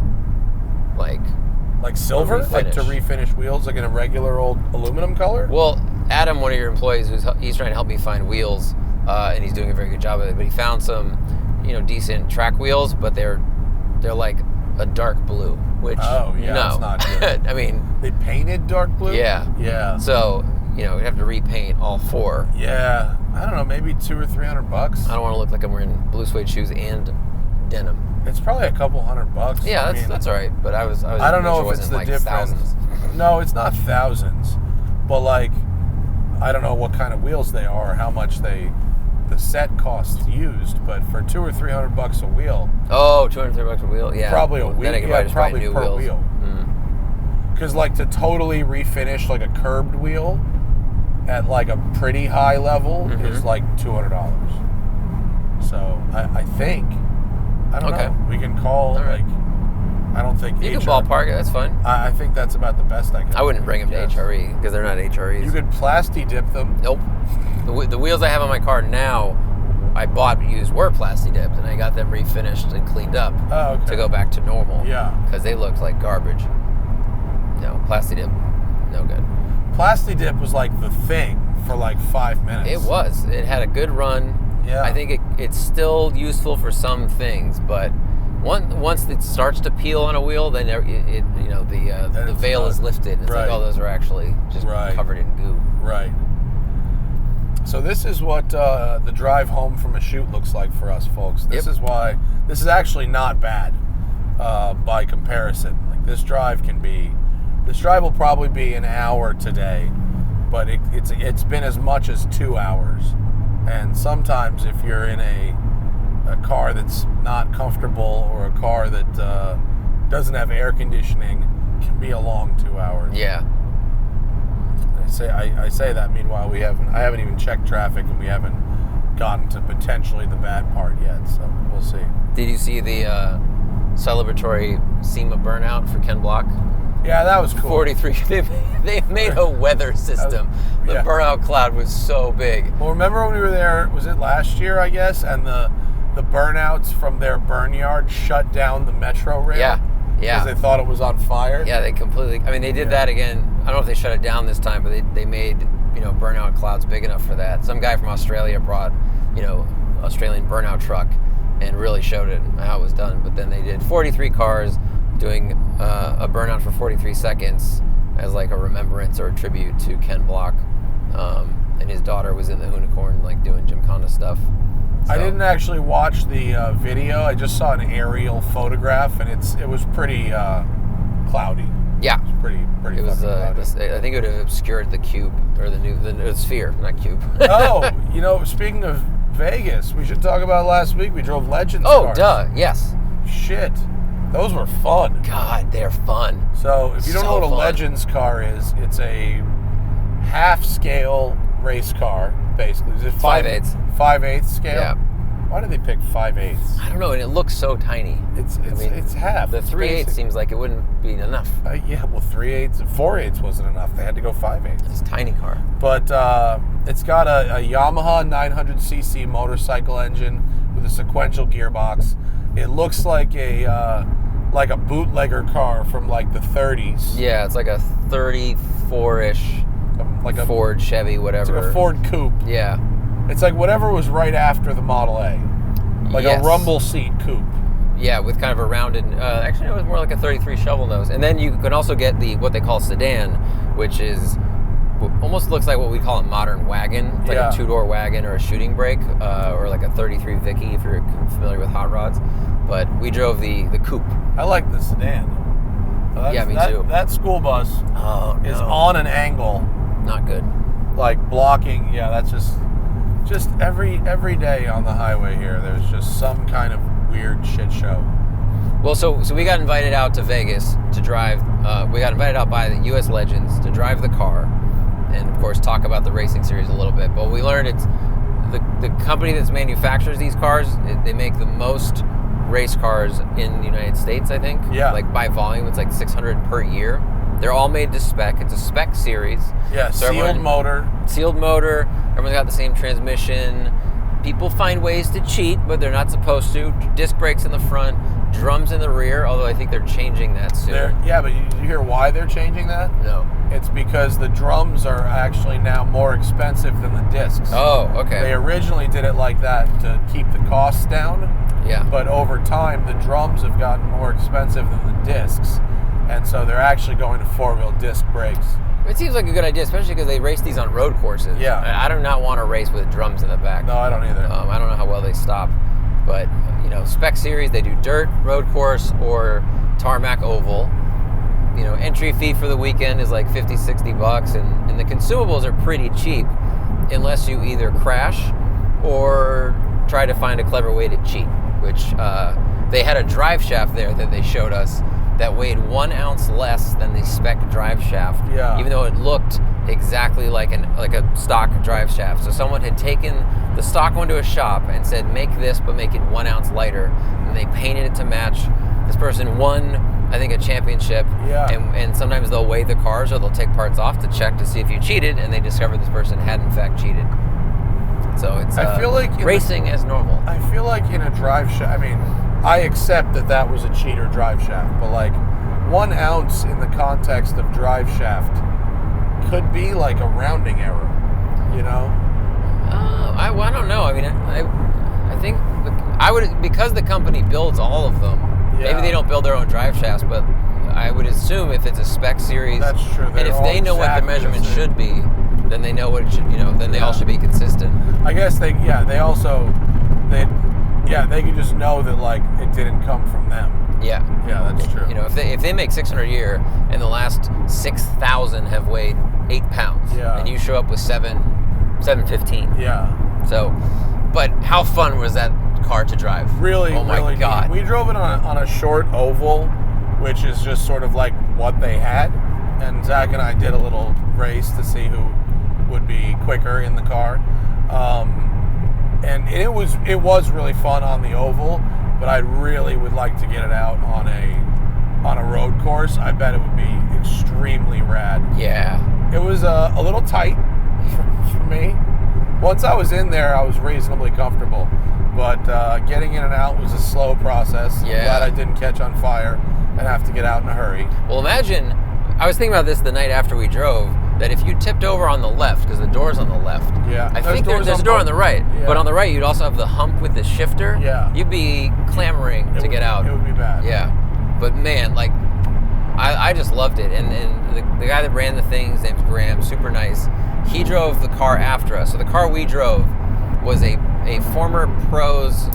Like silver? Like to refinish wheels like in a regular old aluminum color? Well, Adam, one of your employees, he's trying to help me find wheels, and he's doing a very good job of it. But he found some, decent track wheels, but they're like a dark blue, which that's not good. I mean, they painted dark blue? Yeah. So, we'd have to repaint all four. Yeah. I don't know, maybe $200 or $300. I don't want to look like I'm wearing blue suede shoes and denim. It's probably a couple $100. Yeah, that's all right. But I don't know if it's the like difference. Thousands. No, it's not thousands. But like, I don't know what kind of wheels they are or how much the set costs used. But for $200 or $300 a wheel. Oh, $200 a wheel. Yeah. Probably a wheel. Then I can probably just buy new per wheels. wheel. Because like to totally refinish like a curbed wheel at like a pretty high level is like $200. So I think. I don't know. We can call I don't think you can ballpark it. That's fine. I think that's about the best I can. I wouldn't bring them to HRE because they're not HREs. You could plasti dip them. Nope. The wheels I have on my car now, I bought used were plasti dipped, and I got them refinished and cleaned up to go back to normal. Yeah. Because they looked like garbage. No, plasti dip, no good. Plasti dip was like the thing for like 5 minutes. It was. It had a good run. Yeah. I think it's still useful for some things, but once it starts to peel on a wheel, then the veil is lifted. It's like, oh, those are actually just covered in goo. Right. So this is what the drive home from a shoot looks like for us, folks. This is why this is actually not bad by comparison. Like this drive will probably be an hour today, but it's been as much as 2 hours. And sometimes if you're in a car that's not comfortable or a car that doesn't have air conditioning, it can be a long 2 hours. Yeah. I say that. Meanwhile, I haven't even checked traffic, and we haven't gotten to potentially the bad part yet. So we'll see. Did you see the celebratory SEMA burnout for Ken Block? Yeah, that was cool. 43. They made a weather system. The burnout cloud was so big. Well, remember when we were there? Was it last year? I guess, and the burnouts from their burn yard shut down the metro rail. Yeah. Because they thought it was on fire. Yeah, they completely. I mean, they did that again. I don't know if they shut it down this time, but they made burnout clouds big enough for that. Some guy from Australia brought Australian burnout truck and really showed it how it was done. But then they did 43 cars doing a burnout for 43 seconds as like a remembrance or a tribute to Ken Block, and his daughter was in the unicorn like doing Gymkhana stuff. So. I didn't actually watch the video. I just saw an aerial photograph, and it was pretty cloudy. Yeah, it was pretty. It was. Cloudy. I think it would have obscured the cube or the sphere, not cube. Oh, speaking of Vegas, we should talk about last week. We drove Legends cars. Oh, duh, yes. Shit, those were fun. God, they're fun. So if you don't know what a Legends car is, it's a half-scale race car. Basically, is it 5/8? 5/8 scale. Yeah. Why did they pick 5/8? I don't know, and it looks so tiny. It's half. The 3/8 seems like it wouldn't be enough. Yeah, well, 3/8, 4/8 wasn't enough. They had to go 5/8. It's a tiny car. But it's got a Yamaha 900cc motorcycle engine with a sequential gearbox. It looks like a bootlegger car from like the 30s. Yeah, it's like a 34-ish. Like a Ford, Chevy, whatever. It's like a Ford coupe. Yeah. It's like whatever was right after the Model A. Like a rumble seat coupe. Yeah, with kind of a rounded... actually, it was more like a 33 shovel nose. And then you can also get what they call sedan, which is... almost looks like what we call a modern wagon. It's like a two-door wagon or a shooting brake, or like a 33 Vicky if you're familiar with hot rods. But we drove the coupe. I like the sedan. Yeah, me too. That school bus is on an angle. Not good. Like blocking, that's just every day on the highway here, there's just some kind of weird shit show. Well, so we got invited out to Vegas to drive. We got invited out by the U.S. Legends to drive the car, and of course talk about the racing series a little bit. But we learned it's the company that manufactures these cars. They make the most race cars in the United States, I think. Yeah. Like by volume, it's like 600 per year. They're all made to spec. It's a spec series. Yeah, so sealed motor. Sealed motor. Everyone's got the same transmission. People find ways to cheat, but they're not supposed to. Disc brakes in the front, drums in the rear, although I think they're changing that soon. But you hear why they're changing that? No. It's because the drums are actually now more expensive than the discs. Oh, okay. They originally did it like that to keep the costs down. Yeah. But over time, the drums have gotten more expensive than the discs. And so they're actually going to four-wheel disc brakes. It seems like a good idea, especially because they race these on road courses. Yeah. I do not want to race with drums in the back. No, I don't either. I don't know how well they stop. But, spec series, they do dirt, road course, or tarmac oval. Entry fee for the weekend is like $50, $60, and the consumables are pretty cheap unless you either crash or try to find a clever way to cheat, which they had a drive shaft there that they showed us that weighed 1 ounce less than the spec drive shaft, even though it looked exactly like a stock drive shaft. So someone had taken the stock one to a shop and said, make this, but make it 1 ounce lighter. And they painted it to match. This person won, I think, a championship. Yeah. And sometimes they'll weigh the cars or they'll take parts off to check to see if you cheated, and they discovered this person had in fact cheated. So it's I feel like racing as normal. I feel like in a drive shaft, I accept that was a cheater drive shaft, but like 1 ounce in the context of drive shaft could be like a rounding error. You know? I don't know. I mean, I think I would, because the company builds all of them. Yeah. Maybe they don't build their own drive shafts, but I would assume if it's a spec series, That's true. and if they know what the measurement should be, then they know what it should. Then they all should be consistent. I guess they could just know that like it didn't come from them. Yeah. Yeah, that's true. If they make 600 a year and the last 6,000 have weighed 8 pounds, and you show up with 715. Yeah. So, but how fun was that car to drive? Really, oh my really God. Neat. We drove it on a short oval, which is just sort of like what they had. And Zach and I did a little race to see who would be quicker in the car. And it was really fun on the oval, but I really would like to get it out on a road course. I bet it would be extremely rad. Yeah. It was a little tight for me. Once I was in there, I was reasonably comfortable, but getting in and out was a slow process. Yeah. I'm glad I didn't catch on fire and have to get out in a hurry. Well, imagine, I was thinking about this the night after we drove, that if you tipped over on the left, because the door's on the left, Yeah. I think there's a door on the right, Yeah. but on the right you'd also have the hump with the shifter. Yeah. You'd be clamoring to get out. It would be bad. Yeah. But man, like, I just loved it. And the guy that ran the thing, his name's Graham, super nice. He drove the car after us. So the car we drove was a former pro's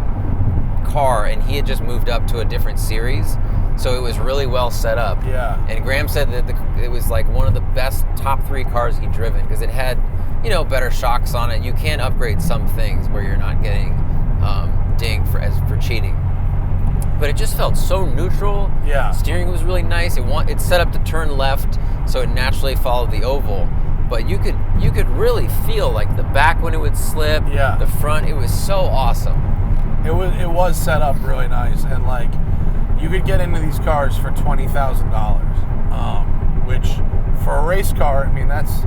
car, and he had just moved up to a different series. So it was really well set up. Yeah. And Graham said that it was like one of the best top 3 cars he'd driven because it had, better shocks on it. You can upgrade some things where you're not getting dinged for cheating. But it just felt so neutral. Yeah. Steering was really nice. It's set up to turn left, so it naturally followed the oval. But you could really feel like the back when it would slip. Yeah. The front. It was so awesome. It was set up really nice, and like you could get into these cars for $20,000, which for a race car, I mean that's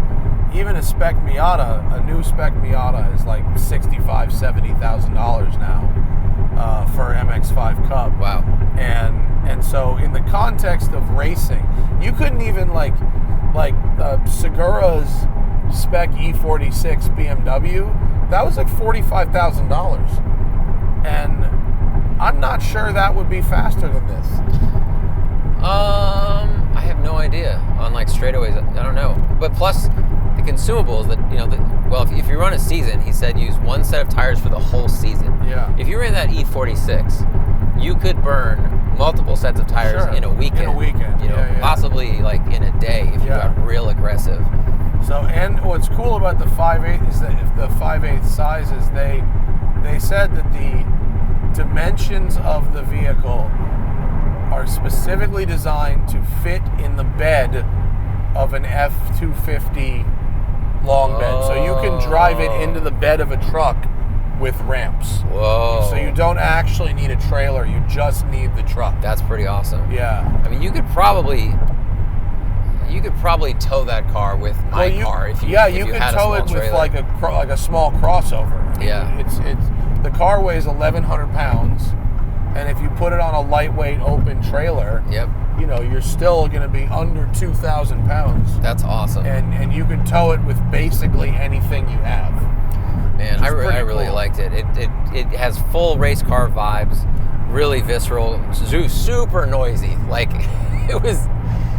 even a spec Miata. A new spec Miata is like $65,000-$70,000 now. For MX-5 Cup. Wow. And so in the context of racing, you couldn't even like Segura's spec E46 BMW, that was like $45,000. And I'm not sure that would be faster than this. I have no idea on like straightaways. I don't know. But plus the consumables that if you run a season, he said use one set of tires for the whole season. Yeah. If you ran that E46, you could burn multiple sets of tires in a weekend. Possibly like in a day if you got real aggressive. So, and what's cool about the 5.8 is that if the 5.8 size is they said that the dimensions of the vehicle are specifically designed to fit in the bed of an F-250 long bed. So you can drive it into the bed of a truck with ramps. Whoa. So you don't actually need a trailer, you just need the truck. That's pretty awesome. Yeah. I mean, you could probably tow that car with my car if you could had tow a it small with trailer. like a small crossover. I mean, Yeah. It's the car weighs 1,100 pounds, and if you put it on a lightweight open trailer, Yep. You're still going to be under 2,000 pounds. That's awesome. And you can tow it with basically anything you have. Man, I really cool. liked it. It has full race car vibes, really visceral, super noisy. Like it was,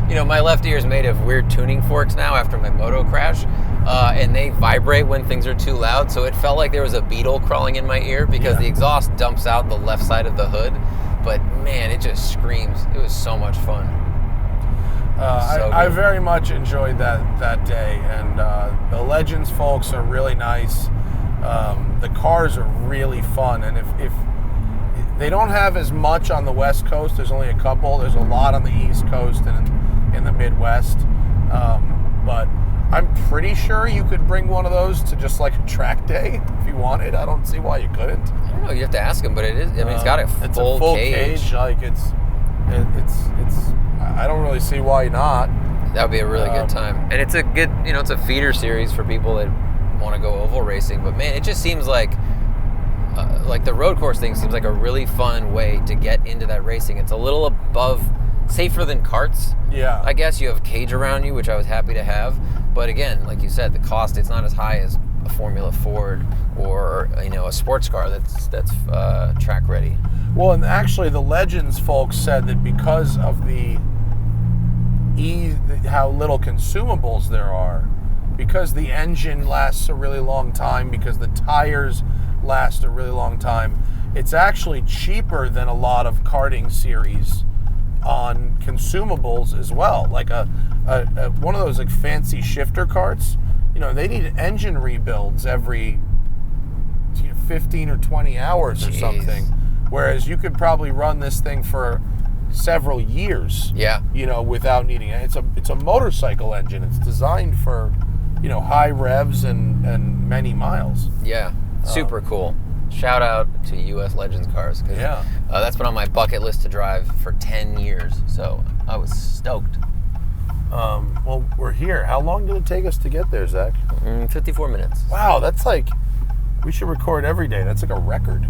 my left ear is made of weird tuning forks now after my moto crash, and they vibrate when things are too loud. So it felt like there was a beetle crawling in my ear because the exhaust dumps out the left side of the hood. But man, it just screams. It was so much fun. I very much enjoyed that day, and the Legends folks are really nice. The cars are really fun, and if they don't have as much on the West Coast, there's only a couple. There's a lot on the East Coast and in the Midwest, but I'm pretty sure you could bring one of those to just like a track day if you wanted. I don't see why you couldn't. I don't know. You have to ask him, but it is. I mean, it's got a full cage. Like it's. I don't really see why not. That would be a really good time, and it's a good. It's a feeder series for people that want to go oval racing. But man, it just seems like the road course thing seems like a really fun way to get into that racing. It's a little safer than karts. Yeah. I guess you have a cage around you, which I was happy to have. But again, like you said, the cost, it's not as high as a Formula Ford or a sports car that's track ready. Well, and actually, the Legends folks said that because of how little consumables there are, because the engine lasts a really long time, because the tires last a really long time, it's actually cheaper than a lot of karting series on consumables as well. Like one of those like fancy shifter carts, they need engine rebuilds every 15 or 20 hours or something. Whereas you could probably run this thing for several years. Yeah. Without needing it. It's a motorcycle engine. It's designed for, high revs and many miles. Yeah. Super cool. Shout out to U.S. Legends cars. Yeah. That's been on my bucket list to drive for 10 years. So I was stoked. Well, we're here. How long did it take us to get there, Zach? 54 minutes. Wow, that's like, we should record every day. That's like a record.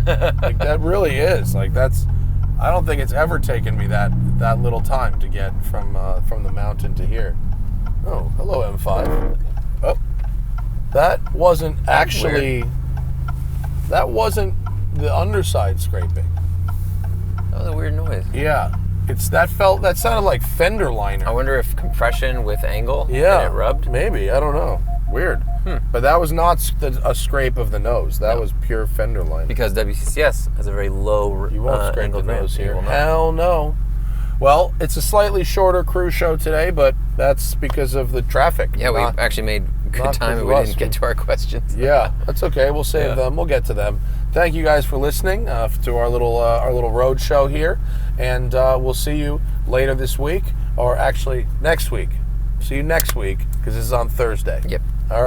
Like, that really is. Like, I don't think it's ever taken me that little time to get from the mountain to here. Oh, hello, M5. Oh, that wasn't actually, that wasn't the underside scraping. That was a weird noise. Yeah. That sounded like fender liner. I wonder if compression with angle and it rubbed. Maybe, I don't know. Weird. But that was not a scrape of the nose. That was pure fender liner. Because WCCS has a very low You won't scrape the nose here. You will not. Hell no. Well, it's a slightly shorter crew show today, but that's because of the traffic. Yeah, we actually made good time and we didn't get to our questions. Yeah, that's okay. We'll save them. We'll get to them. Thank you guys for listening to our little road show here, and we'll see you later this week, or actually next week. See you next week because this is on Thursday. Yep.